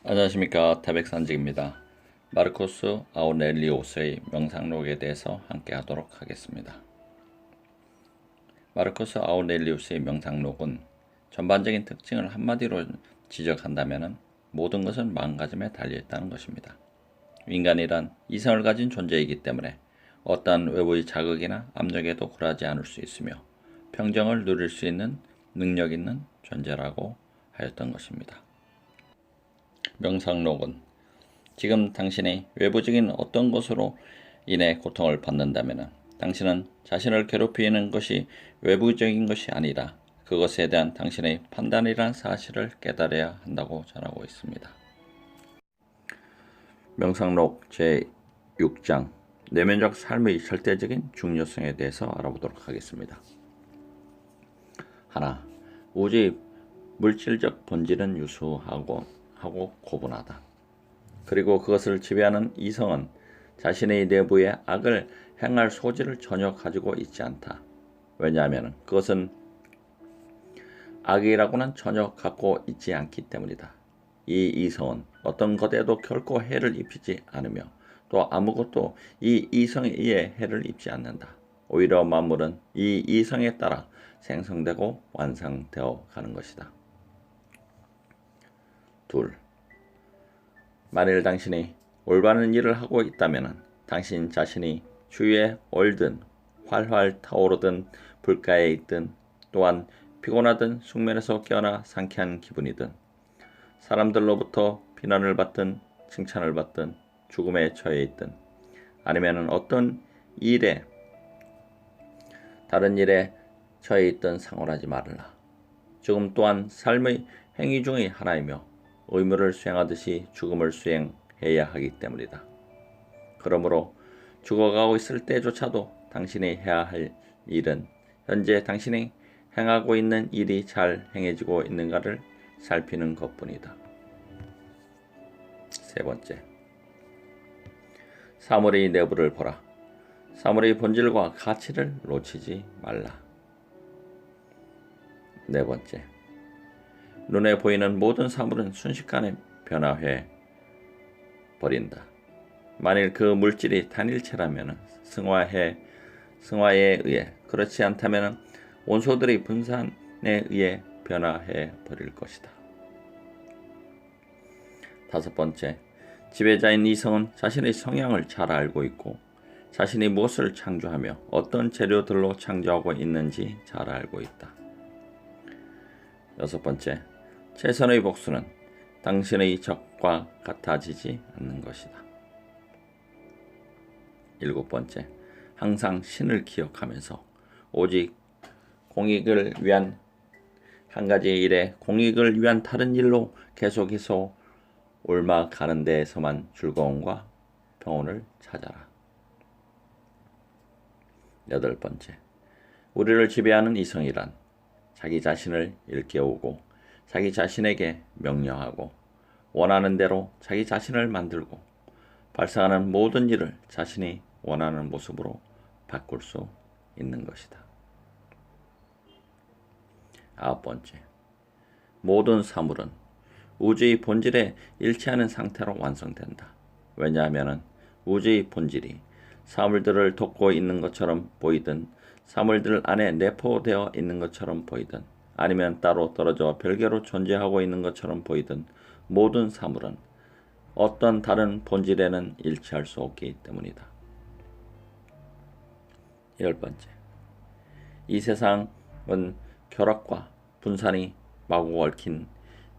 안녕하십니까. 태백산직입니다. 마르코스 아우렐리우스의 명상록에 대해서 함께 하도록 하겠습니다. 마르코스 아우렐리우스의 명상록은 전반적인 특징을 한마디로 지적한다면 모든 것은 마음가짐에 달려있다는 것입니다. 인간이란 이성을 가진 존재이기 때문에 어떠한 외부의 자극이나 압력에도 굴하지 않을 수 있으며 평정을 누릴 수 있는 능력 있는 존재라고 하였던 것입니다. 명상록은 지금 당신이 외부적인 어떤 것으로 인해 고통을 받는다면 당신은 자신을 괴롭히는 것이 외부적인 것이 아니라 그것에 대한 당신의 판단이란 사실을 깨달아야 한다고 전하고 있습니다. 명상록 제6장 내면적 삶의 절대적인 중요성에 대해서 알아보도록 하겠습니다. 하나, 우주의 물질적 본질은 유수하고 고분하다. 그리고 그것을 지배하는 이성은 자신의 내부에 악을 행할 소질을 전혀 가지고 있지 않다. 왜냐하면 그것은 악이라고는 전혀 갖고 있지 않기 때문이다. 이 이성은 어떤 것에도 결코 해를 입히지 않으며 또 아무것도 이 이성에 의해 해를 입지 않는다. 오히려 만물은 이 이성에 따라 생성되고 완성되어 가는 것이다. 둘, 만일 당신이 올바른 일을 하고 있다면 당신 자신이 주위에 얼든 활활 타오르든 불가에 있든 또한 피곤하든 숙면에서 깨어나 상쾌한 기분이든 사람들로부터 비난을 받든 칭찬을 받든 죽음에 처해 있든 아니면 어떤 일에 다른 일에 처해 있든 상관하지 말라. 죽음 또한 삶의 행위 중의 하나이며 의무를 수행하듯이 죽음을 수행해야 하기 때문이다. 그러므로 죽어가고 있을 때조차도 당신이 해야 할 일은 현재 당신이 행하고 있는 일이 잘 행해지고 있는가를 살피는 것뿐이다. 세 번째, 사물의 내부를 보라. 사물의 본질과 가치를 놓치지 말라. 네 번째, 눈에 보이는 모든 사물은 순식간에 변화해 버린다. 만일 그 물질이 단일체라면 승화에 의해 그렇지 않다면 원소들의 분산에 의해 변화해 버릴 것이다. 다섯 번째, 지배자인 이성은 자신의 성향을 잘 알고 있고 자신이 무엇을 창조하며 어떤 재료들로 창조하고 있는지 잘 알고 있다. 여섯 번째, 최선의 복수는 당신의 적과 같아지지 않는 것이다. 일곱 번째, 항상 신을 기억하면서 오직 공익을 위한 한 가지 일에 공익을 위한 다른 일로 계속해서 옮아가는 데에서만 즐거움과 평온을 찾아라. 여덟 번째, 우리를 지배하는 이성이란 자기 자신을 일깨우고 자기 자신에게 명령하고 원하는 대로 자기 자신을 만들고 발생하는 모든 일을 자신이 원하는 모습으로 바꿀 수 있는 것이다. 아홉 번째, 모든 사물은 우주의 본질에 일치하는 상태로 완성된다. 왜냐하면 우주의 본질이 사물들을 돕고 있는 것처럼 보이든 사물들 안에 내포되어 있는 것처럼 보이든 아니면 따로 떨어져 별개로 존재하고 있는 것처럼 보이든 모든 사물은 어떤 다른 본질에는 일치할 수 없기 때문이다. 열 번째, 이 세상은 결합과 분산이 마구 얽힌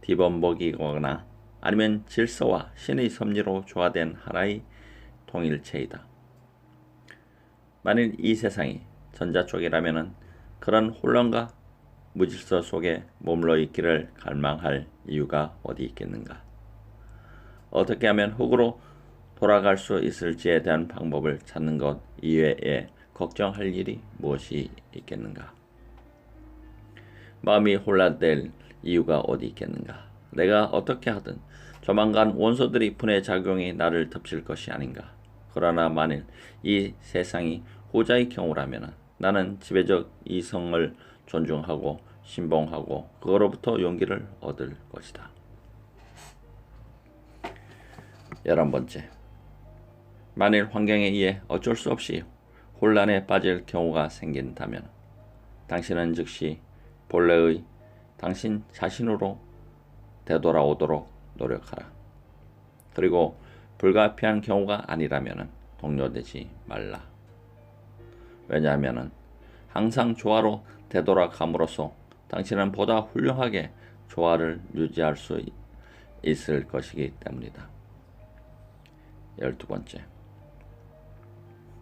뒤범벅이거나 아니면 질서와 신의 섭리로 조화된 하나의 통일체이다. 만일 이 세상이 전자 쪽이라면 그런 혼란과 무질서 속에 머물러 있기를 갈망할 이유가 어디 있겠는가? 어떻게 하면 흙으로 돌아갈 수 있을지에 대한 방법을 찾는 것 이외에 걱정할 일이 무엇이 있겠는가? 마음이 혼란될 이유가 어디 있겠는가? 내가 어떻게 하든 조만간 원소들이 분해 작용이 나를 덮칠 것이 아닌가? 그러나 만일 이 세상이 후자의 경우라면 나는 지배적 이성을 존중하고 신봉하고 그거로부터 용기를 얻을 것이다. 11번째, 만일 환경에 의해 어쩔 수 없이 혼란에 빠질 경우가 생긴다면 당신은 즉시 본래의 당신 자신으로 되돌아오도록 노력하라. 그리고 불가피한 경우가 아니라면 동요되지 말라. 왜냐하면 항상 조화로 되돌아감으로써 당신은 보다 훌륭하게 조화를 유지할 수 있을 것이기 때문이다. 12번째,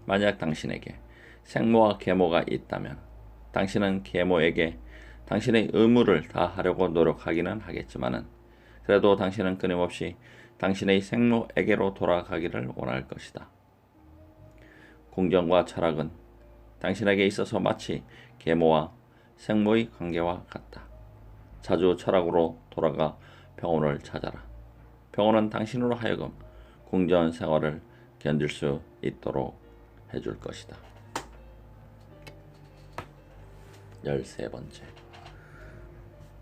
만약 당신에게 생모와 계모가 있다면 당신은 계모에게 당신의 의무를 다하려고 노력하기는 하겠지만 그래도 당신은 끊임없이 당신의 생모에게로 돌아가기를 원할 것이다. 공정과 철학은 당신에게 있어서 마치 계모와 생모의 관계와 같다. 자주 철학으로 돌아가 평온을 찾아라. 평온은 당신으로 하여금 궁전 생활을 견딜 수 있도록 해줄 것이다. 13번째,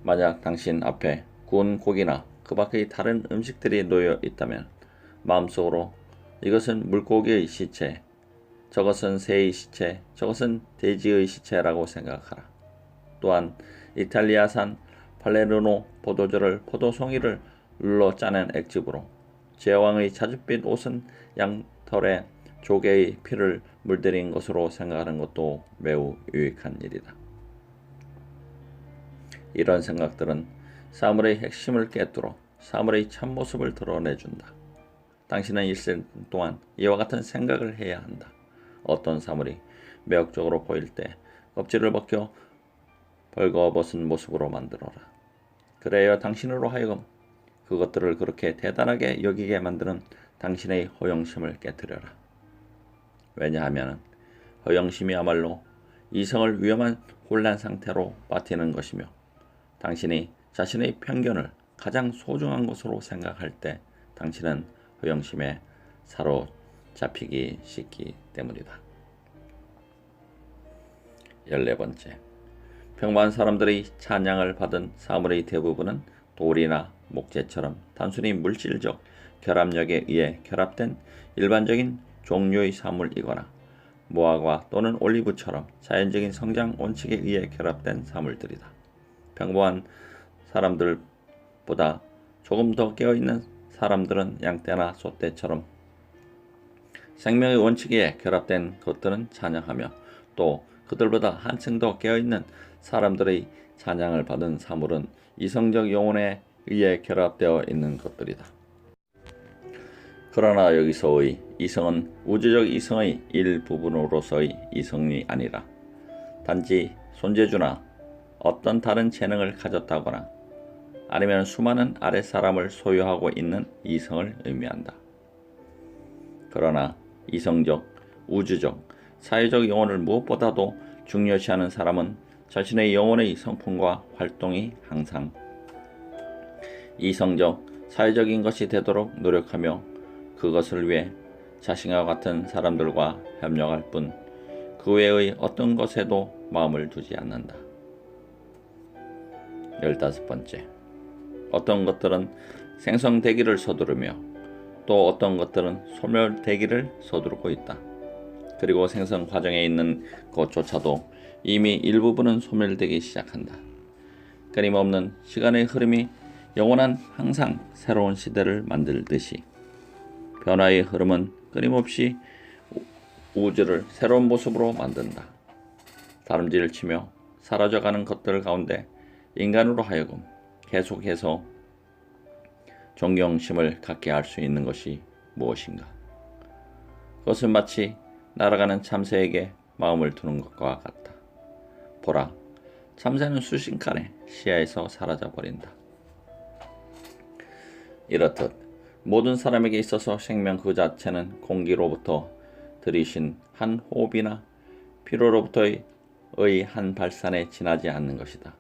만약 당신 앞에 구운 고기나 그 밖의 다른 음식들이 놓여 있다면 마음속으로 이것은 물고기의 시체, 저것은 새의 시체, 저것은 돼지의 시체라고 생각하라. 또한 이탈리아산 팔레르노 포도주를 포도송이를 눌러 짜낸 액즙으로 제왕의 자줏빛 옷은 양털에 조개의 피를 물들인 것으로 생각하는 것도 매우 유익한 일이다. 이런 생각들은 사물의 핵심을 깨뚫어 사물의 참모습을 드러내준다. 당신은 일생 동안 이와 같은 생각을 해야 한다. 어떤 사물이 매력적으로 보일 때 껍질을 벗겨 벌거벗은 모습으로 만들어라. 그래야 당신으로 하여금 그것들을 그렇게 대단하게 여기게 만드는 당신의 허영심을 깨뜨려라. 왜냐하면 허영심이야말로 이성을 위험한 혼란 상태로 빠뜨리는 것이며 당신이 자신의 편견을 가장 소중한 것으로 생각할 때 당신은 허영심에 사로잡히기 쉽기 때문이다. 14번째, 평범한 사람들의 찬양을 받은 사물의 대부분은 돌이나 목재처럼 단순히 물질적 결합력에 의해 결합된 일반적인 종류의 사물이거나 모아과 또는 올리브처럼 자연적인 성장 원칙에 의해 결합된 사물들이다. 평범한 사람들보다 조금 더 깨어있는 사람들은 양떼나 소떼처럼 생명의 원칙에 결합된 것들은 찬양하며 또 그들보다 한층 더 깨어있는 사람들의 찬양을 받은 사물은 이성적 영혼에 의해 결합되어 있는 것들이다. 그러나 여기서의 이성은 우주적 이성의 일부분으로서의 이성이 아니라 단지 손재주나 어떤 다른 재능을 가졌다거나 아니면 수많은 아랫사람을 소유하고 있는 이성을 의미한다. 그러나 이성적, 우주적, 사회적 영혼을 무엇보다도 중요시하는 사람은 자신의 영혼의 성품과 활동이 항상 이성적, 사회적인 것이 되도록 노력하며 그것을 위해 자신과 같은 사람들과 협력할 뿐 그 외의 어떤 것에도 마음을 두지 않는다. 15번째, 어떤 것들은 생성되기를 서두르며 또 어떤 것들은 소멸되기를 서두르고 있다. 그리고 생성 과정에 있는 것조차도 이미 일부분은 소멸되기 시작한다. 끊임없는 시간의 흐름이 영원한 항상 새로운 시대를 만들듯이 변화의 흐름은 끊임없이 우주를 새로운 모습으로 만든다. 다름질을 치며 사라져가는 것들 가운데 인간으로 하여금 계속해서 존경심을 갖게 할 수 있는 것이 무엇인가? 그것은 마치 날아가는 참새에게 마음을 두는 것과 같다. 보라, 참새는 순식간에 시야에서 사라져버린다. 이렇듯 모든 사람에게 있어서 생명 그 자체는 공기로부터 들이신 한 호흡이나 피로로부터의 한 발산에 지나지 않는 것이다.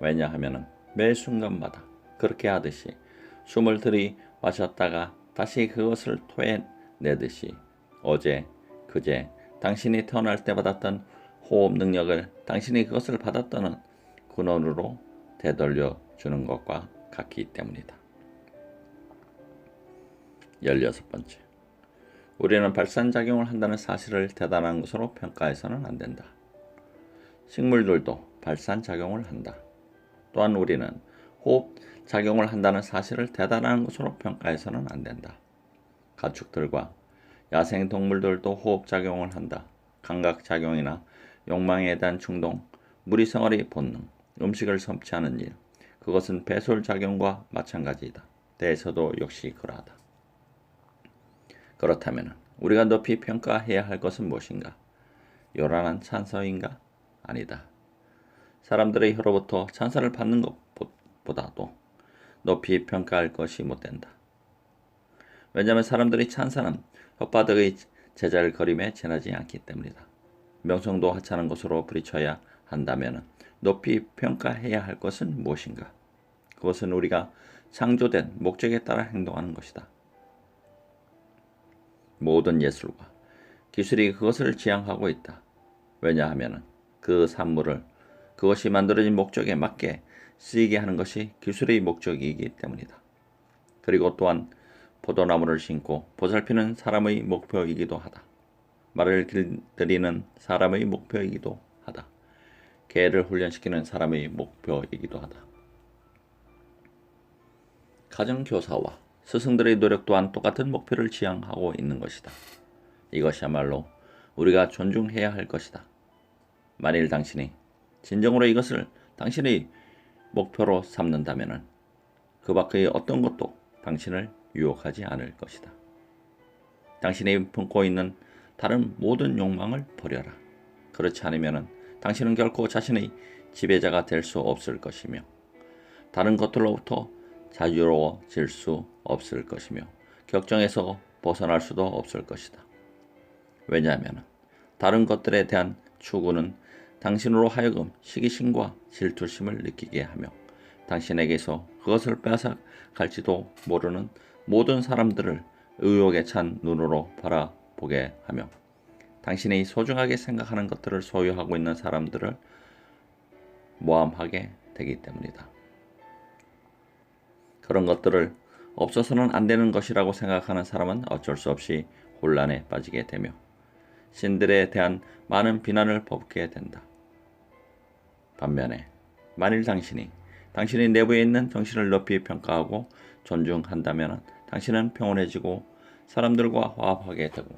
왜냐하면 매 순간마다 그렇게 하듯이 숨을 들이마셨다가 다시 그것을 토해내듯이 어제, 그제 당신이 태어날 때 받았던 호흡 능력을 당신이 그것을 받았다는 근원으로 되돌려 주는 것과 같기 때문이다. 16번째. 우리는 발산작용을 한다는 사실을 대단한 것으로 평가해서는 안 된다. 식물들도 발산작용을 한다. 또한 우리는 호흡작용을 한다는 사실을 대단한 것으로 평가해서는 안 된다. 가축들과 야생동물들도 호흡작용을 한다. 감각작용이나 욕망에 대한 충동, 무리생활의 본능, 음식을 섭취하는 일, 그것은 배설작용과 마찬가지이다. 대해서도 역시 그러하다. 그렇다면 우리가 높이 평가해야 할 것은 무엇인가? 요란한 찬사인가? 아니다. 사람들의 혀로부터 찬사를 받는 것보다도 높이 평가할 것이 못된다. 왜냐하면 사람들의 찬사는 혓바닥의 제잘거림에 지나지 않기 때문이다. 명성도 하찮은 것으로 부리쳐야 한다면 높이 평가해야 할 것은 무엇인가? 그것은 우리가 창조된 목적에 따라 행동하는 것이다. 모든 예술과 기술이 그것을 지향하고 있다. 왜냐하면 그 산물을 그것이 만들어진 목적에 맞게 쓰이게 하는 것이 기술의 목적이기 때문이다. 그리고 또한 포도나무를 심고 보살피는 사람의 목표이기도 하다. 말을 길들이는 사람의 목표이기도 하다. 개를 훈련시키는 사람의 목표이기도 하다. 가정교사와 스승들의 노력 또한 똑같은 목표를 지향하고 있는 것이다. 이것이야말로 우리가 존중해야 할 것이다. 만일 당신이 진정으로 이것을 당신의 목표로 삼는다면 그 밖의 어떤 것도 당신을 유혹하지 않을 것이다. 당신이 품고 있는 다른 모든 욕망을 버려라. 그렇지 않으면 당신은 결코 자신의 지배자가 될 수 없을 것이며 다른 것들로부터 자유로워질 수 없을 것이며 격정에서 벗어날 수도 없을 것이다. 왜냐하면 다른 것들에 대한 추구는 당신으로 하여금 시기심과 질투심을 느끼게 하며 당신에게서 그것을 빼앗아갈지도 모르는 모든 사람들을 의욕에 찬 눈으로 바라보게 하며 당신이 소중하게 생각하는 것들을 소유하고 있는 사람들을 모함하게 되기 때문이다. 그런 것들을 없어서는 안 되는 것이라고 생각하는 사람은 어쩔 수 없이 혼란에 빠지게 되며 신들에 대한 많은 비난을 벗게 된다. 반면에 만일 당신이 내부에 있는 정신을 높이 평가하고 존중한다면 당신은 평온해지고 사람들과 화합하게 되고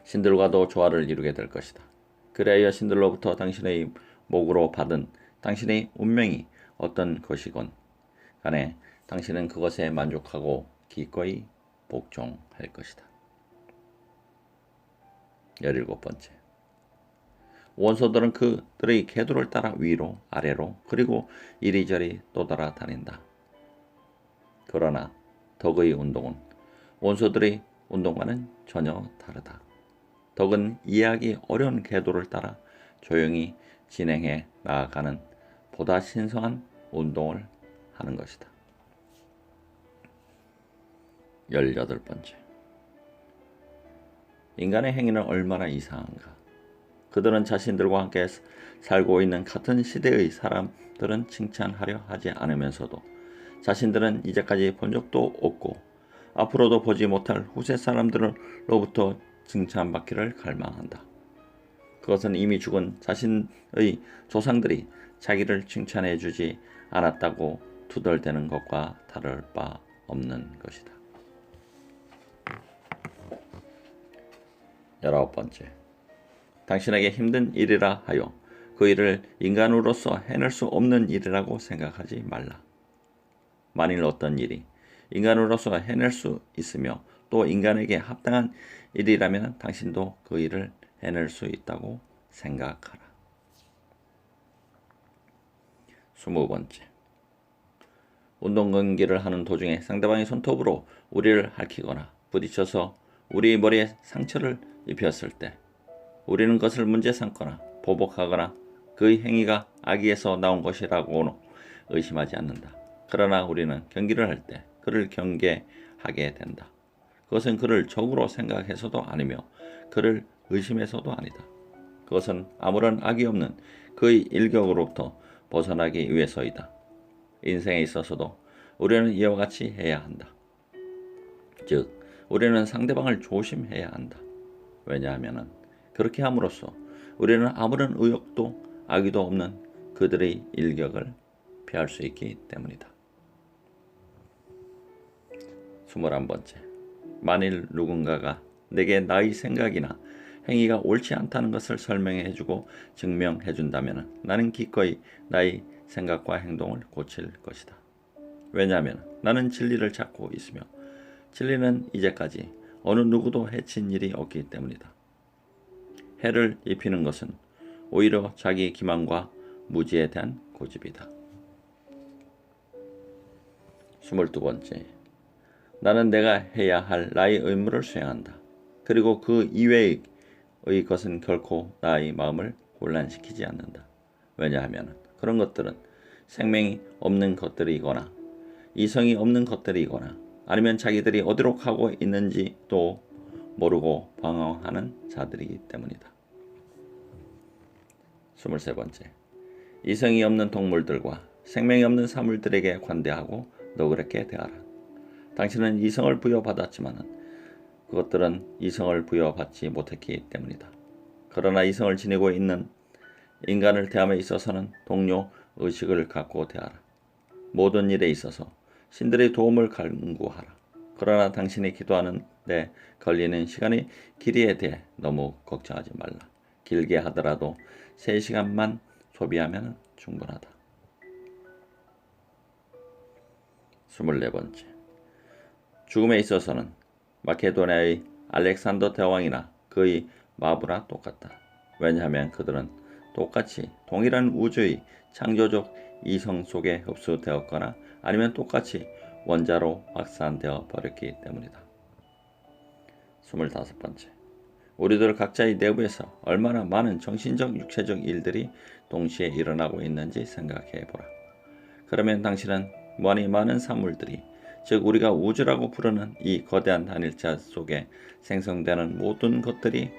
신들과도 조화를 이루게 될 것이다. 그래야 신들로부터 당신의 목으로 받은 당신의 운명이 어떤 것이건 간에 당신은 그것에 만족하고 기꺼이 복종할 것이다. 17번째. 원소들은 그들의 궤도를 따라 위로 아래로 그리고 이리저리 떠돌아다닌다. 그러나 덕의 운동은 원소들의 운동과는 전혀 다르다. 덕은 이해하기 어려운 궤도를 따라 조용히 진행해 나아가는 보다 신성한 운동을 하는 것이다. 18번째. 인간의 행위는 얼마나 이상한가. 그들은 자신들과 함께 살고 있는 같은 시대의 사람들은 칭찬하려 하지 않으면서도 자신들은 이제까지 본 적도 없고 앞으로도 보지 못할 후세 사람들로부터 칭찬받기를 갈망한다. 그것은 이미 죽은 자신의 조상들이 자기를 칭찬해 주지 않았다고 투덜대는 것과 다를 바 없는 것이다. 19번째. 당신에게 힘든 일이라 하여 그 일을 인간으로서 해낼 수 없는 일이라고 생각하지 말라. 만일 어떤 일이 인간으로서 해낼 수 있으며 또 인간에게 합당한 일이라면 당신도 그 일을 해낼 수 있다고 생각하라. 20번째. 운동경기를 하는 도중에 상대방의 손톱으로 우리를 핥히거나 부딪혀서 우리 머리에 상처를 입혔을 때 우리는 그것을 문제 삼거나 보복하거나 그의 행위가 악의에서 나온 것이라고 의심하지 않는다. 그러나 우리는 경기를 할 때 그를 경계하게 된다. 그것은 그를 적으로 생각해서도 아니며 그를 의심해서도 아니다. 그것은 아무런 악이 없는 그의 일격으로부터 벗어나기 위해서이다. 인생에 있어서도 우리는 이와 같이 해야 한다. 즉 우리는 상대방을 조심해야 한다. 왜냐하면 그렇게 함으로써 우리는 아무런 의욕도 악의도 없는 그들의 일격을 피할 수 있기 때문이다. 21번째. 만일 누군가가 내게 나의 생각이나 행위가 옳지 않다는 것을 설명해주고 증명해준다면 나는 기꺼이 나의 생각과 행동을 고칠 것이다. 왜냐하면 나는 진리를 찾고 있으며 진리는 이제까지 어느 누구도 해친 일이 없기 때문이다. 해를 입히는 것은 오히려 자기 기만과 무지에 대한 고집이다. 22번째. 나는 내가 해야 할 나의 의무를 수행한다. 그리고 그 이외의 것은 결코 나의 마음을 혼란시키지 않는다. 왜냐하면 그런 것들은 생명이 없는 것들이거나 이성이 없는 것들이거나 아니면 자기들이 어디로 가고 있는지도 모르고 방황하는 자들이기 때문이다. 23번째. 이성이 없는 동물들과 생명이 없는 사물들에게 관대하고 너그럽게 대하라. 당신은 이성을 부여받았지만 그것들은 이성을 부여받지 못했기 때문이다. 그러나 이성을 지니고 있는 인간을 대함에 있어서는 동료 의식을 갖고 대하라. 모든 일에 있어서 신들의 도움을 간구하라. 그러나 당신이 기도하는 데 걸리는 시간의 길이에 대해 너무 걱정하지 말라. 길게 하더라도 3시간만 소비하면 충분하다. 24번째. 죽음에 있어서는 마케도니아의 알렉산더 대왕이나 그의 마부나 똑같다. 왜냐하면 그들은 똑같이 동일한 우주의 창조적 이성 속에 흡수되었거나 아니면 똑같이 원자로 확산되어 버렸기 때문이다. 25번째. 우리들 각자의 내부에서 얼마나 많은 정신적, 육체적 일들이 동시에 일어나고 있는지 생각해 보라. 그러면 당신은 많은 사물들이, 즉 우리가 우주라고 부르는 이 거대한 단일체 속에 생성되는 모든 것들이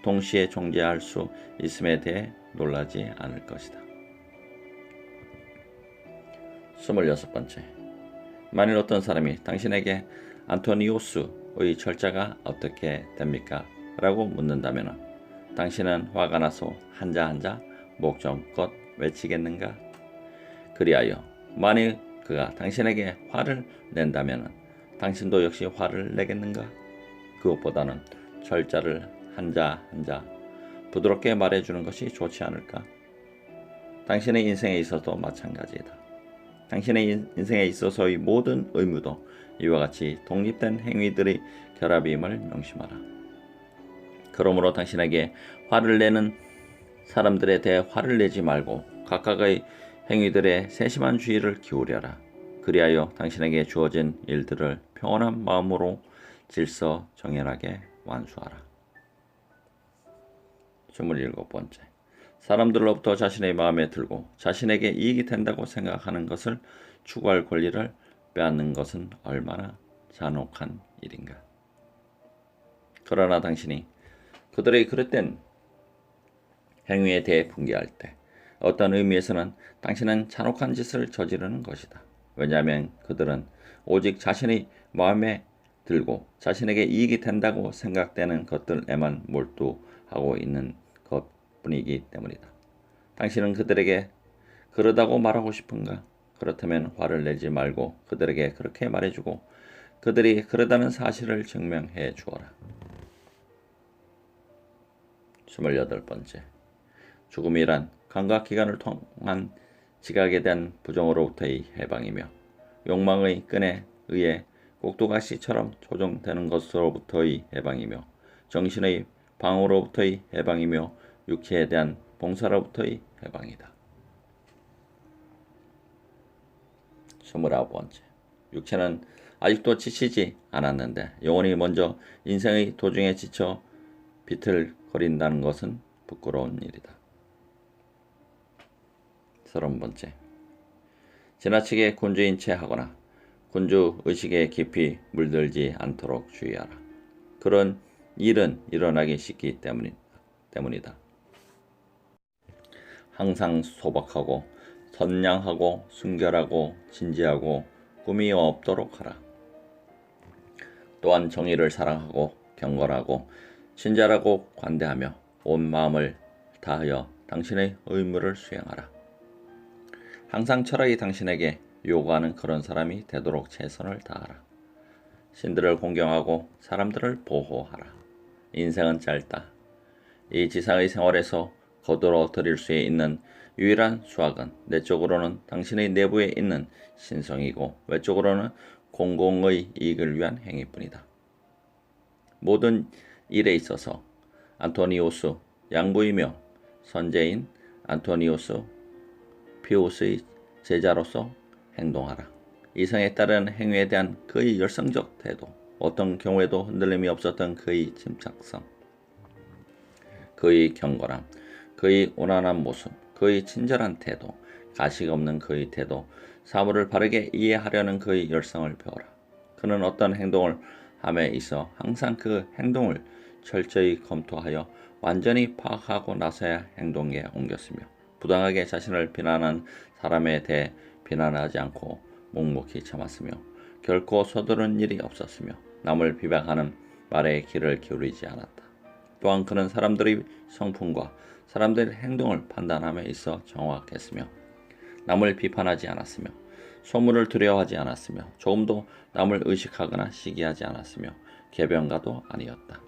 동시에 존재할 수 있음에 대해 놀라지 않을 것이다. 26번째. 만일 어떤 사람이 당신에게 안토니오스의 철자가 어떻게 됩니까? 라고 묻는다면 당신은 화가 나서 한자 목적껏 외치겠는가? 그리하여 만일 그가 당신에게 화를 낸다면 당신도 역시 화를 내겠는가? 그것보다는 철자를 한자 부드럽게 말해주는 것이 좋지 않을까? 당신의 인생에 있어도 마찬가지이다. 당신의 인생에 있어서의 모든 의무도 이와 같이 독립된 행위들의 결합임을 명심하라. 그러므로 당신에게 화를 내는 사람들에 대해 화를 내지 말고 각각의 행위들에 세심한 주의를 기울여라. 그리하여 당신에게 주어진 일들을 평온한 마음으로 질서 정연하게 완수하라. 27번째. 사람들로부터 자신의 마음에 들고 자신에게 이익이 된다고 생각하는 것을 추구할 권리를 빼앗는 것은 얼마나 잔혹한 일인가. 그러나 당신이 그들의 그릇된 행위에 대해 분개할 때 어떤 의미에서는 당신은 잔혹한 짓을 저지르는 것이다. 왜냐하면 그들은 오직 자신의 마음에 들고 자신에게 이익이 된다고 생각되는 것들에만 몰두하고 있는 것뿐이기 때문이다. 당신은 그들에게 그러다고 말하고 싶은가? 그렇다면 화를 내지 말고 그들에게 그렇게 말해주고 그들이 그러다는 사실을 증명해 주어라. 28번째. 죽음이란 감각기관을 통한 지각에 대한 부정으로부터의 해방이며 욕망의 끈에 의해 꼭두가시처럼 조종되는 것으로부터의 해방이며 정신의 방어로부터의 해방이며 육체에 대한 봉사로부터의 해방이다. 29번째. 육체는 아직도 지치지 않았는데 영혼이 먼저 인생의 도중에 지쳐 비틀거린다는 것은 부끄러운 일이다. 30번째. 지나치게 군주인 채 하거나 군주 의식에 깊이 물들지 않도록 주의하라. 그런 일은 일어나기 쉽기 때문이다. 항상 소박하고 선량하고 순결하고 진지하고 꿈이 없도록 하라. 또한 정의를 사랑하고 경건하고 친절하고 관대하며 온 마음을 다하여 당신의 의무를 수행하라. 항상 철학이 당신에게 요구하는 그런 사람이 되도록 최선을 다하라. 신들을 공경하고 사람들을 보호하라. 인생은 짧다. 이 지상의 생활에서 거두어들일 수 있는 유일한 수확은 내적으로는 당신의 내부에 있는 신성이고 외적으로는 공공의 이익을 위한 행위뿐이다. 모든 일에 있어서 안토니오스 양부이며 선제인 안토니오스 피우스의 제자로서 행동하라. 이성에 따른 행위에 대한 그의 열성적 태도, 어떤 경우에도 흔들림이 없었던 그의 침착성, 그의 경건함, 그의 온화한 모습, 그의 친절한 태도, 가식 없는 그의 태도, 사물을 바르게 이해하려는 그의 열성을 배워라. 그는 어떤 행동을 함에 있어 항상 그 행동을 철저히 검토하여 완전히 파악하고 나서야 행동에 옮겼으며 부당하게 자신을 비난한 사람에 대해 비난하지 않고 묵묵히 참았으며 결코 서두른 일이 없었으며 남을 비방하는 말에 귀를 기울이지 않았다. 또한 그는 사람들의 성품과 사람들의 행동을 판단함에 있어 정확했으며 남을 비판하지 않았으며 소문을 두려워하지 않았으며 조금도 남을 의식하거나 시기하지 않았으며 궤변가도 아니었다.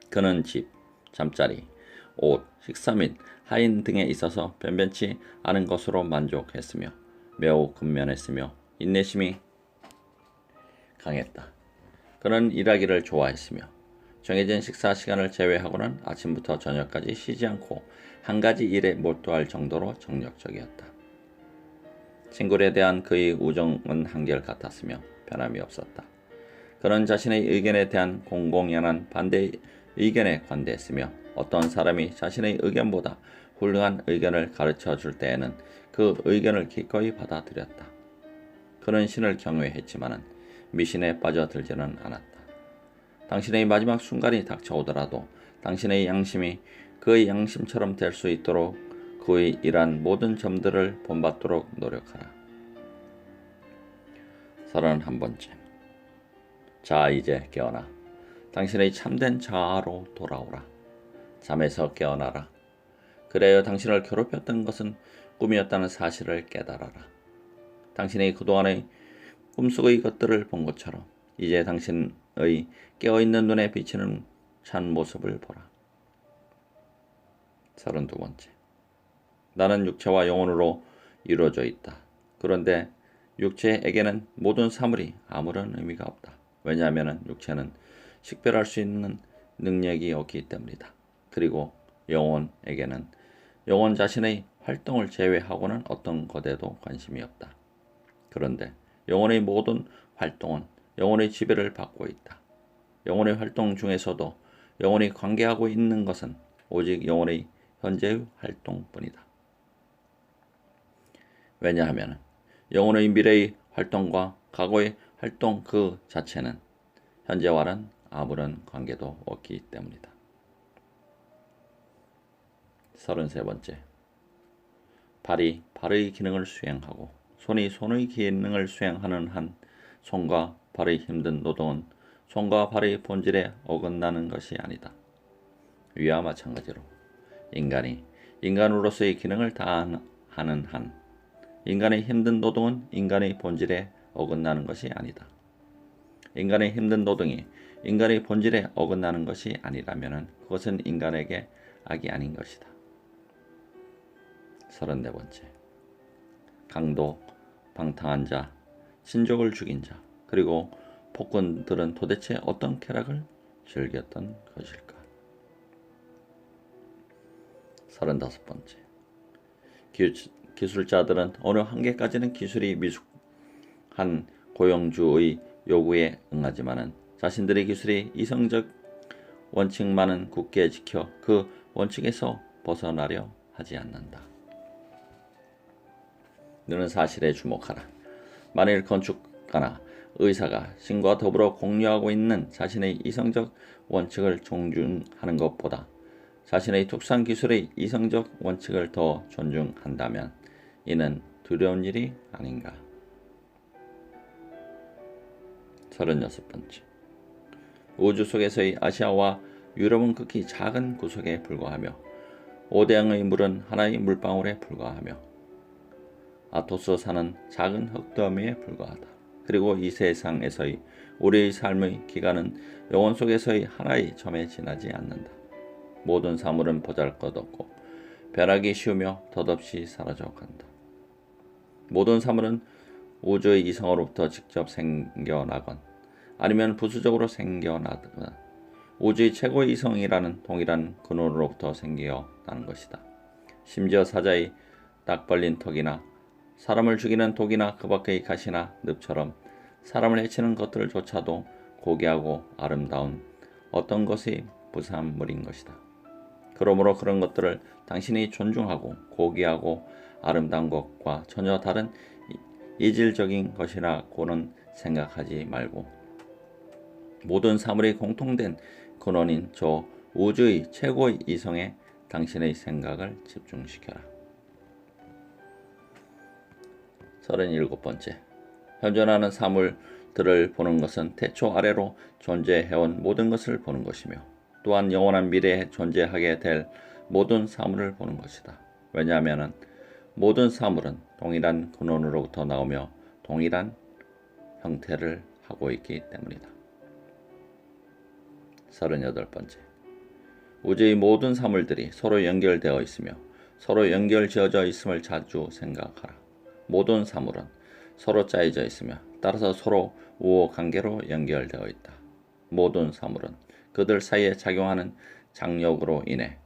그는 집, 잠자리, 옷, 식사 및 하인 등에 있어서 변변치 않은 것으로 만족했으며 매우 근면했으며 인내심이 강했다. 그는 일하기를 좋아했으며 정해진 식사 시간을 제외하고는 아침부터 저녁까지 쉬지 않고 한 가지 일에 몰두할 정도로 정력적이었다. 친구에 대한 그의 우정은 한결같았으며 변함이 없었다. 그는 자신의 의견에 대한 공공연한 반대 의견에 관대했으며 어떤 사람이 자신의 의견보다 훌륭한 의견을 가르쳐 줄 때에는 그 의견을 기꺼이 받아들였다. 그는 신을 경외했지만 미신에 빠져들지는 않았다. 당신의 마지막 순간이 닥쳐오더라도 당신의 양심이 그의 양심처럼 될 수 있도록 그의 일한 모든 점들을 본받도록 노력하라. 31번째. 자, 이제 깨어나 당신의 참된 자아로 돌아오라. 잠에서 깨어나라. 그래야 당신을 괴롭혔던 것은 꿈이었다는 사실을 깨달아라. 당신이 그동안의 꿈속의 것들을 본 것처럼 이제 당신의 깨어있는 눈에 비치는 참 모습을 보라. 32번째. 나는 육체와 영혼으로 이루어져 있다. 그런데 육체에게는 모든 사물이 아무런 의미가 없다. 왜냐하면 육체는 식별할 수 있는 능력이 없기 때문이다. 그리고 영혼에게는 영혼 자신의 활동을 제외하고는 어떤 것에도 관심이 없다. 그런데 영혼의 모든 활동은 영혼의 지배를 받고 있다. 영혼의 활동 중에서도 영혼이 관계하고 있는 것은 오직 영혼의 현재의 활동뿐이다. 왜냐하면 영혼의 미래의 활동과 과거의 활동 그 자체는 현재와는 아무런 관계도 없기 때문이다. 33번째. 발이 발의 기능을 수행하고 손이 손의 기능을 수행하는 한 손과 발의 힘든 노동은 손과 발의 본질에 어긋나는 것이 아니다. 위와 마찬가지로 인간이 인간으로서의 기능을 다하는 한 인간의 힘든 노동은 인간의 본질에 어긋나는 것이 아니다. 인간의 힘든 노동이 인간의 본질에 어긋나는 것이 아니라면 그것은 인간에게 악이 아닌 것이다. 34번째. 강도, 방탕한 자, 친족을 죽인 자, 그리고 폭군들은 도대체 어떤 쾌락을 즐겼던 것일까? 35번째. 기술자들은 어느 한계까지는 기술이 미숙한 고용주의 요구에 응하지만은 자신들의 기술이 이성적 원칙만은 굳게 지켜 그 원칙에서 벗어나려 하지 않는다. 너는 사실에 주목하라. 만일 건축가나 의사가 신과 더불어 공유하고 있는 자신의 이성적 원칙을 존중하는 것보다 자신의 특수한 기술의 이성적 원칙을 더 존중한다면 이는 두려운 일이 아닌가. 36번째. 우주 속에서의 아시아와 유럽은 극히 작은 구석에 불과하며 오대양의 물은 하나의 물방울에 불과하며 아토스 산은 작은 흙더미에 불과하다. 그리고 이 세상에서의 우리의 삶의 기간은 영혼 속에서의 하나의 점에 지나지 않는다. 모든 사물은 보잘것없고 변하기 쉬우며 덧없이 사라져간다. 모든 사물은 우주의 이성으로부터 직접 생겨나건 아니면 부수적으로 생겨나거나 우주의 최고의 이성이라는 동일한 근원으로부터 생겨나는 것이다. 심지어 사자의 딱 벌린 턱이나 사람을 죽이는 독이나 그 밖의 가시나 늪처럼 사람을 해치는 것들조차도 고귀하고 아름다운 어떤 것의 부산물인 것이다. 그러므로 그런 것들을 당신이 존중하고 고귀하고 아름다운 것과 전혀 다른 이질적인 것이라고는 생각하지 말고 모든 사물의 공통된 근원인 저 우주의 최고의 이성에 당신의 생각을 집중시켜라. 37번째. 현존하는 사물들을 보는 것은 태초 아래로 존재해온 모든 것을 보는 것이며 또한 영원한 미래에 존재하게 될 모든 사물을 보는 것이다. 왜냐하면 모든 사물은 동일한 근원으로부터 나오며 동일한 형태를 하고 있기 때문이다. 38번째. 우주의 모든 사물들이 서로 연결되어 있으며 서로 연결지어져 있음을 자주 생각하라. 모든 사물은 서로 짜여져 있으며 따라서 서로 우호관계로 연결되어 있다. 모든 사물은 그들 사이에 작용하는 장력으로 인해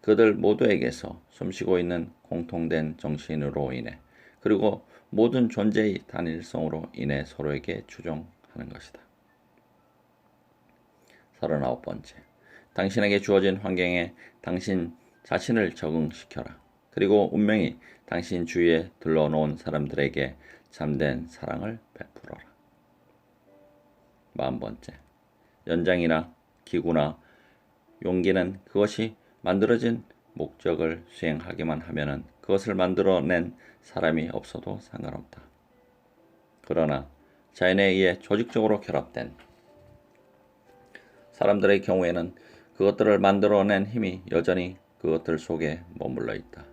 그들 모두에게서 숨쉬고 있는 공통된 정신으로 인해 그리고 모든 존재의 단일성으로 인해 서로에게 추종하는 것이다. 39번째. 당신에게 주어진 환경에 당신 자신을 적응시켜라. 그리고 운명이 당신 주위에 둘러놓은 사람들에게 참된 사랑을 베풀어라. 40번째. 연장이나 기구나 용기는 그것이 만들어진 목적을 수행하기만 하면은 그것을 만들어낸 사람이 없어도 상관없다. 그러나 자연에 의해 조직적으로 결합된 사람들의 경우에는 그것들을 만들어낸 힘이 여전히 그것들 속에 머물러 있다.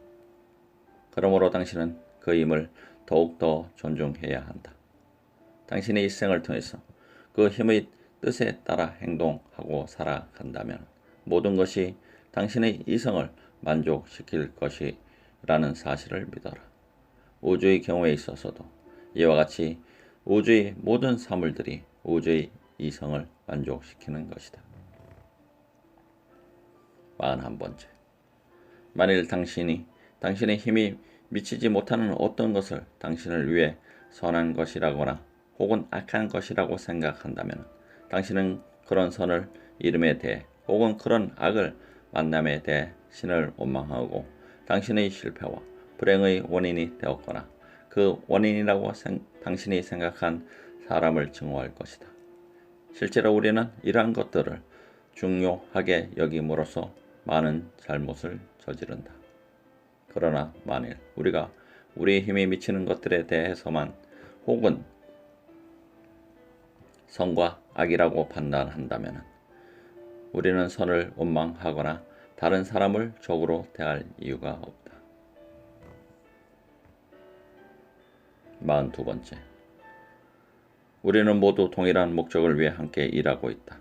그러므로 당신은 그 힘을 더욱더 존중해야 한다. 당신의 일생을 통해서 그 힘의 뜻에 따라 행동하고 살아간다면 모든 것이 당신의 이성을 만족시킬 것이라는 사실을 믿어라. 우주의 경우에 있어서도 이와 같이 우주의 모든 사물들이 우주의 이성을 만족시키는 것이다. 41번째. 만일 당신의 힘이 미치지 못하는 어떤 것을 당신을 위해 선한 것이라거나 혹은 악한 것이라고 생각한다면 당신은 그런 선을 이름에 대해 혹은 그런 악을 만남에 대해 신을 원망하고 당신의 실패와 불행의 원인이 되었거나 그 원인이라고 당신이 생각한 사람을 증오할 것이다. 실제로 우리는 이러한 것들을 중요하게 여김으로써 많은 잘못을 저지른다. 그러나 만일 우리가 우리의 힘이 미치는 것들에 대해서만 혹은 선과 악이라고 판단한다면 우리는 선을 원망하거나 다른 사람을 적으로 대할 이유가 없다. 42번째. 우리는 모두 동일한 목적을 위해 함께 일하고 있다.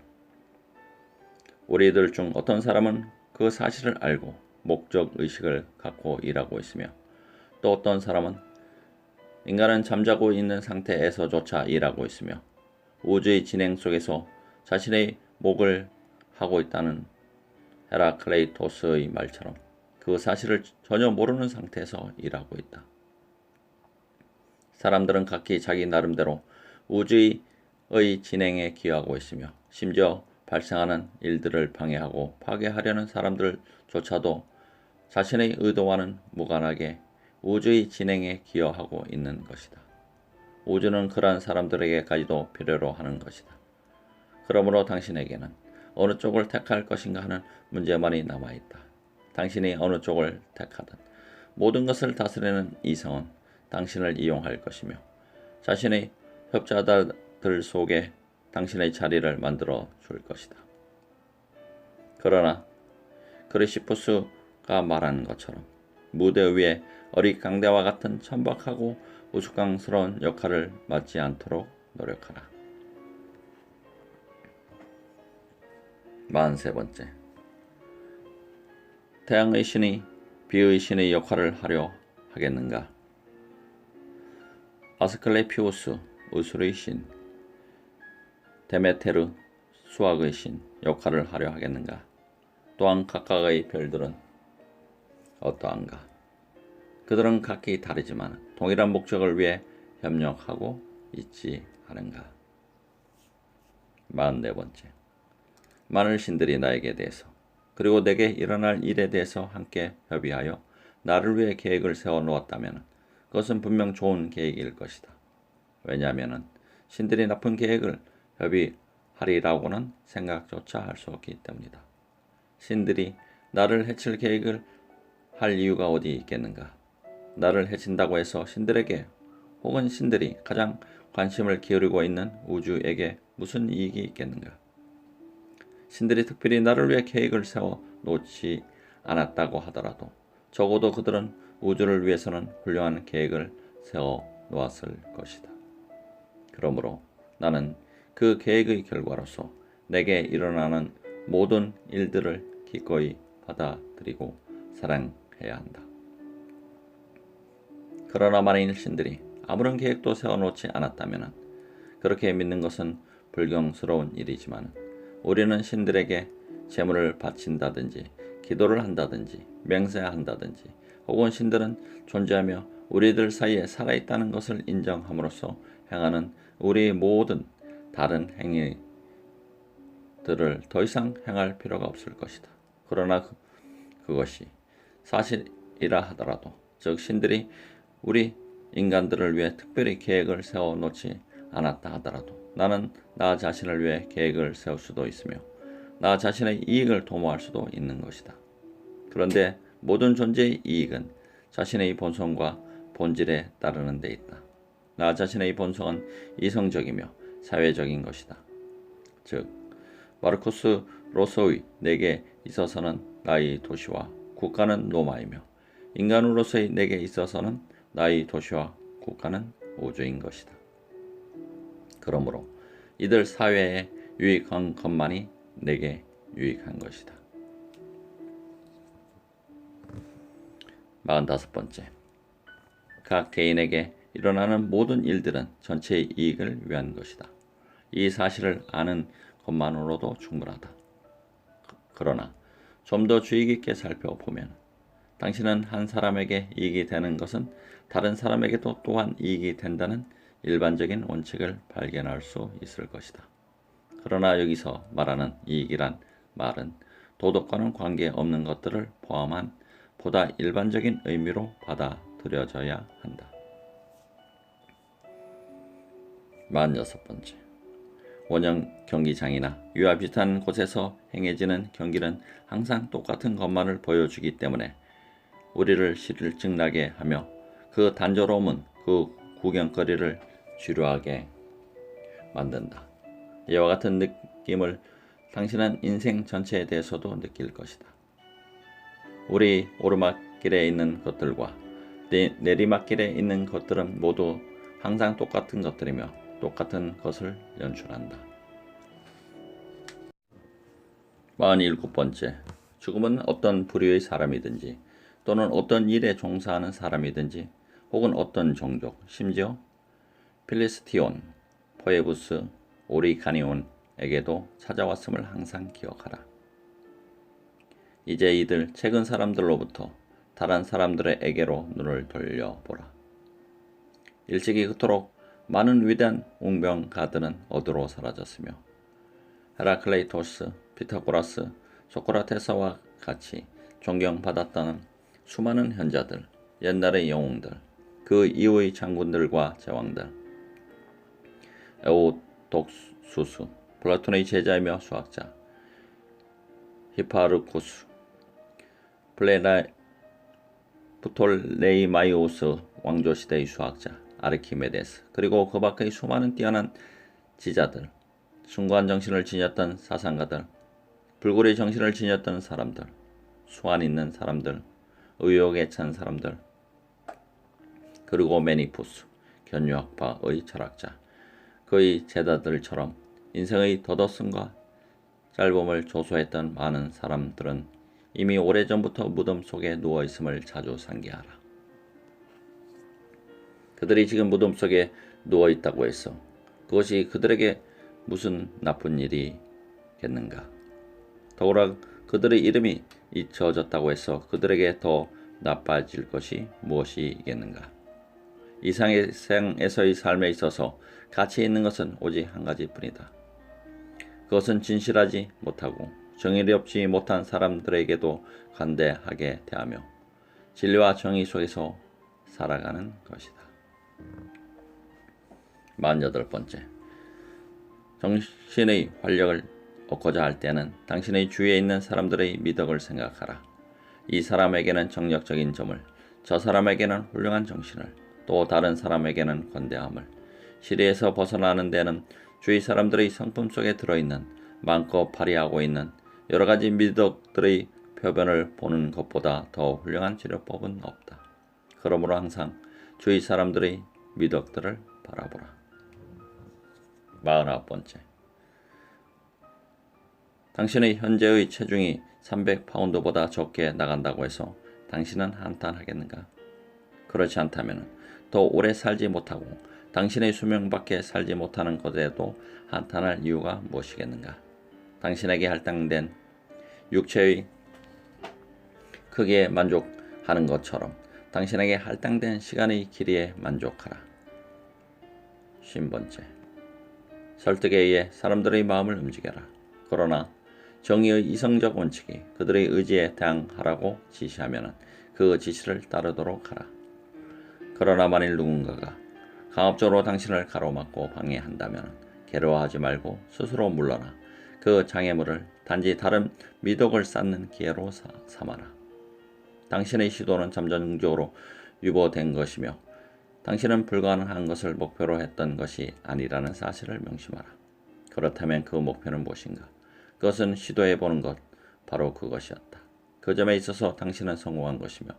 우리들 중 어떤 사람은 그 사실을 알고 목적의식을 갖고 일하고 있으며 또 어떤 사람은 인간은 잠자고 있는 상태에서조차 일하고 있으며 우주의 진행 속에서 자신의 목을 하고 있다는 헤라클레이토스의 말처럼 그 사실을 전혀 모르는 상태에서 일하고 있다. 사람들은 각기 자기 나름대로 우주의 진행에 기여하고 있으며 심지어 발생하는 일들을 방해하고 파괴하려는 사람들조차도 자신의 의도와는 무관하게 우주의 진행에 기여하고 있는 것이다. 우주는 그러한 사람들에게까지도 필요로 하는 것이다. 그러므로 당신에게는 어느 쪽을 택할 것인가 하는 문제만이 남아있다. 당신이 어느 쪽을 택하든 모든 것을 다스리는 이성은 당신을 이용할 것이며 자신의 협자들 속에 당신의 자리를 만들어 줄 것이다. 그러나 크리시푸스가 말하는 것처럼 무대 위에 어릿강대와 같은 천박하고 우스꽝스러운 역할을 맡지 않도록 노력하라. 43번째. 태양의 신이 비의 신의 역할을 하려 하겠는가? 아스클레피오스, 우술의 신, 데메테르, 수학의 신 역할을 하려 하겠는가? 또한 각각의 별들은 어떠한가? 그들은 각기 다르지만 동일한 목적을 위해 협력하고 있지 않은가? 44번째. 많은 신들이 나에게 대해서 그리고 내게 일어날 일에 대해서 함께 협의하여 나를 위해 계획을 세워 놓았다면 그것은 분명 좋은 계획일 것이다. 왜냐하면 신들이 나쁜 계획을 협의하리라고는 생각조차 할 수 없기 때문이다. 신들이 나를 해칠 계획을 할 이유가 어디 있겠는가? 나를 해친다고 해서 신들에게 혹은 신들이 가장 관심을 기울이고 있는 우주에게 무슨 이익이 있겠는가? 신들이 특별히 나를 위해 계획을 세워 놓지 않았다고 하더라도 적어도 그들은 우주를 위해서는 훌륭한 계획을 세워 놓았을 것이다. 그러므로 나는 그 계획의 결과로서 내게 일어나는 모든 일들을 기꺼이 받아들이고 사랑해야 한다. 그러나 만일 신들이 아무런 계획도 세워놓지 않았다면 그렇게 믿는 것은 불경스러운 일이지만 우리는 신들에게 제물을 바친다든지 기도를 한다든지 맹세한다든지 혹은 신들은 존재하며 우리들 사이에 살아있다는 것을 인정함으로써 행하는 우리의 모든 다른 행위들을 더 이상 행할 필요가 없을 것이다. 그러나 그것이 사실이라 하더라도 즉 신들이 우리 인간들을 위해 특별히 계획을 세워놓지 않았다 하더라도 나는 나 자신을 위해 계획을 세울 수도 있으며 나 자신의 이익을 도모할 수도 있는 것이다. 그런데 모든 존재의 이익은 자신의 본성과 본질에 따르는 데 있다. 나 자신의 본성은 이성적이며 사회적인 것이다. 즉 마르쿠스 로소의 내게 있어서는 나의 도시와 국가는 로마이며 인간으로서의 내게 있어서는 나의 도시와 국가는 우주인 것이다. 그러므로 이들 사회에 유익한 것만이 내게 유익한 것이다. 45번째. 각 개인에게 일어나는 모든 일들은 전체의 이익을 위한 것이다. 이 사실을 아는 것만으로도 충분하다. 그러나 좀 더 주의 깊게 살펴보면 당신은 한 사람에게 이익이 되는 것은 다른 사람에게도 또한 이익이 된다는 일반적인 원칙을 발견할 수 있을 것이다. 그러나 여기서 말하는 이익이란 말은 도덕과는 관계없는 것들을 포함한 보다 일반적인 의미로 받아들여져야 한다. 46번째. 원형 경기장이나 이와 비슷한 곳에서 행해지는 경기는 항상 똑같은 것만을 보여주기 때문에 우리를 실증나게 하며 그 단조로움은 그 구경거리를 지루하게 만든다. 이와 같은 느낌을 당신은 인생 전체에 대해서도 느낄 것이다. 우리 오르막길에 있는 것들과 내리막길에 있는 것들은 모두 항상 똑같은 것들이며 똑같은 것을 연출한다. 47번째. 죽음은 어떤 부류의 사람이든지 또는 어떤 일에 종사하는 사람이든지 혹은 어떤 종족, 심지어 필리스티온, 포에부스, 오리가니온에게도 찾아왔음을 항상 기억하라. 이제 이들 최근 사람들로부터 다른 사람들에게로 눈을 돌려보라. 일찍이 그토록 많은 위대한 웅병가들은 어디로 사라졌으며 헤라클레이토스, 피타고라스, 소크라테스와 같이 존경받았다는 수많은 현자들, 옛날의 영웅들, 그 이후의 장군들과 제왕들, 에오독수스, 플라톤의 제자이며 수학자, 히파르쿠스, 프톨레이마이오스 왕조시대의 수학자, 아르키메데스, 그리고 그 밖의 수많은 뛰어난 지자들, 숭고한 정신을 지녔던 사상가들, 불굴의 정신을 지녔던 사람들, 수완 있는 사람들, 의욕에 찬 사람들, 그리고 메니푸스, 견유학파의 철학자, 그의 제자들처럼 인생의 덧없음과 짧음을 조소했던 많은 사람들은 이미 오래전부터 무덤 속에 누워있음을 자주 상기하라. 그들이 지금 무덤 속에 누워있다고 해서 그것이 그들에게 무슨 나쁜 일이겠는가? 더구나 그들의 이름이 잊혀졌다고 해서 그들에게 더 나빠질 것이 무엇이겠는가? 이 세상에서의 삶에 있어서 가치 있는 것은 오직 한 가지뿐이다. 그것은 진실하지 못하고 정의롭지 못한 사람들에게도 관대하게 대하며 진리와 정의 속에서 살아가는 것이다. 48번째, 정신의 활력을 얻고자 할 때는 당신의 주위에 있는 사람들의 미덕을 생각하라. 이 사람에게는 정력적인 점을, 저 사람에게는 훌륭한 정신을, 또 다른 사람에게는 관대함을, 시리에서 벗어나는 데는 주위 사람들의 성품 속에 들어있는 마음껏 발휘하고 있는 여러 가지 미덕들의 표변을 보는 것보다 더 훌륭한 치료법은 없다. 그러므로 항상 주위 사람들의 미덕들을 바라보라. 49번째, 당신의 현재의 체중이 300파운드보다 적게 나간다고 해서 당신은 한탄하겠는가? 그렇지 않다면 더 오래 살지 못하고 당신의 수명밖에 살지 못하는 것에도 한탄할 이유가 무엇이겠는가? 당신에게 할당된 육체의 크기에 만족하는 것처럼 당신에게 할당된 시간의 길이에 만족하라. 50번째, 설득에 의해 사람들의 마음을 움직여라. 그러나 정의의 이성적 원칙이 그들의 의지에 대항하라고 지시하면 그 지시를 따르도록 하라. 그러나 만일 누군가가 강압적으로 당신을 가로막고 방해한다면 괴로워하지 말고 스스로 물러나 그 장애물을 단지 다른 미덕을 쌓는 기회로 삼아라. 당신의 시도는 잠정적으로 유보된 것이며 당신은 불가능한 것을 목표로 했던 것이 아니라는 사실을 명심하라. 그렇다면 그 목표는 무엇인가? 그것은 시도해보는 것, 바로 그것이었다. 그 점에 있어서 당신은 성공한 것이며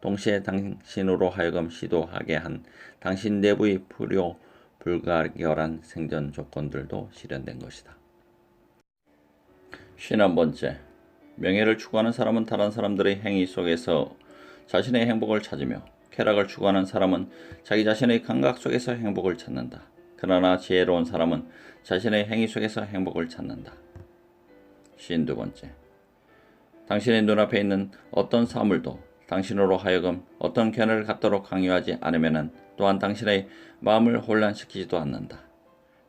동시에 당신으로 하여금 시도하게 한 당신 내부의 불가결한 생존 조건들도 실현된 것이다. 51번째, 명예를 추구하는 사람은 다른 사람들의 행위 속에서 자신의 행복을 찾으며 쾌락을 추구하는 사람은 자기 자신의 감각 속에서 행복을 찾는다. 그러나 지혜로운 사람은 자신의 행위 속에서 행복을 찾는다. 52번째, 당신의 눈앞에 있는 어떤 사물도 당신으로 하여금 어떤 견해를 갖도록 강요하지 않으면 또한 당신의 마음을 혼란시키지도 않는다.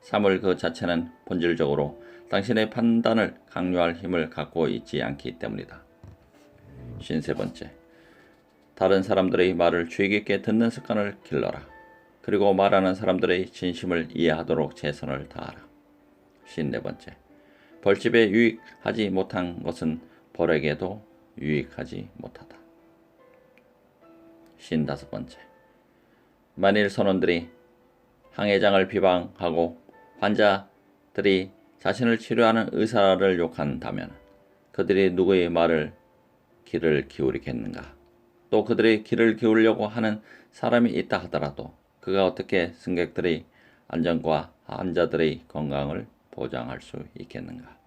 사물 그 자체는 본질적으로 당신의 판단을 강요할 힘을 갖고 있지 않기 때문이다. 53번째, 다른 사람들의 말을 주의 깊게 듣는 습관을 길러라. 그리고 말하는 사람들의 진심을 이해하도록 최선을 다하라. 54번째, 벌집에 유익하지 못한 것은 벌에게도 유익하지 못하다. 55번째, 만일 선원들이 항해장을 비방하고 환자들이 자신을 치료하는 의사를 욕한다면 그들이 누구의 말을 귀를 기울이겠는가? 또 그들이 귀를 기울이려고 하는 사람이 있다 하더라도 그가 어떻게 승객들의 안전과 환자들의 건강을 보장할 수 있겠는가?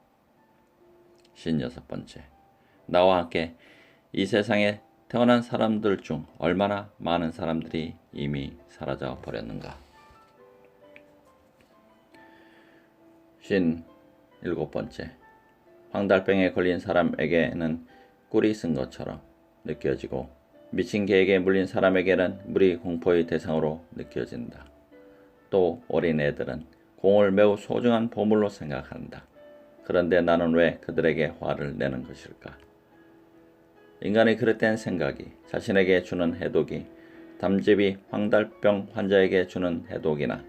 56번째, 나와 함께 이 세상에 태어난 사람들 중 얼마나 많은 사람들이 이미 사라져 버렸는가? 57번째, 황달병에 걸린 사람에게는 꿀이 쓴 것처럼 느껴지고 미친 개에게 물린 사람에게는 물이 공포의 대상으로 느껴진다. 또 어린애들은 공을 매우 소중한 보물로 생각한다. 그런데 나는 왜 그들에게 화를 내는 것일까? 인간의 그릇된 생각이 자신에게 주는 해독이 담즙이 황달병 환자에게 주는 해독이나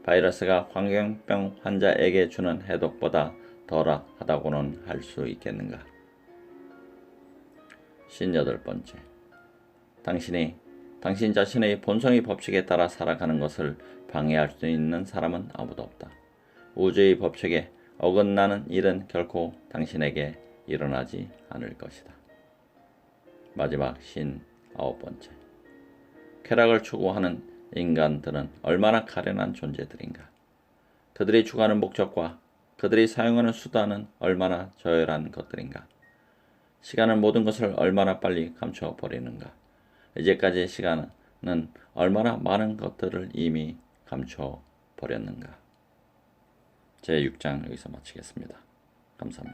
바이러스가 광견병 환자에게 주는 해독보다 덜하다고는 할 수 있겠는가? 58번째, 당신 자신의 본성의 법칙에 따라 살아가는 것을 방해할 수 있는 사람은 아무도 없다. 우주의 법칙에 어긋나는 일은 결코 당신에게 일어나지 않을 것이다. 마지막 59번째. 쾌락을 추구하는 인간들은 얼마나 가련한 존재들인가. 그들이 추구하는 목적과 그들이 사용하는 수단은 얼마나 저열한 것들인가. 시간은 모든 것을 얼마나 빨리 감춰버리는가. 이제까지 시간은 얼마나 많은 것들을 이미 감춰버렸는가. 제6장 여기서 마치겠습니다. 감사합니다.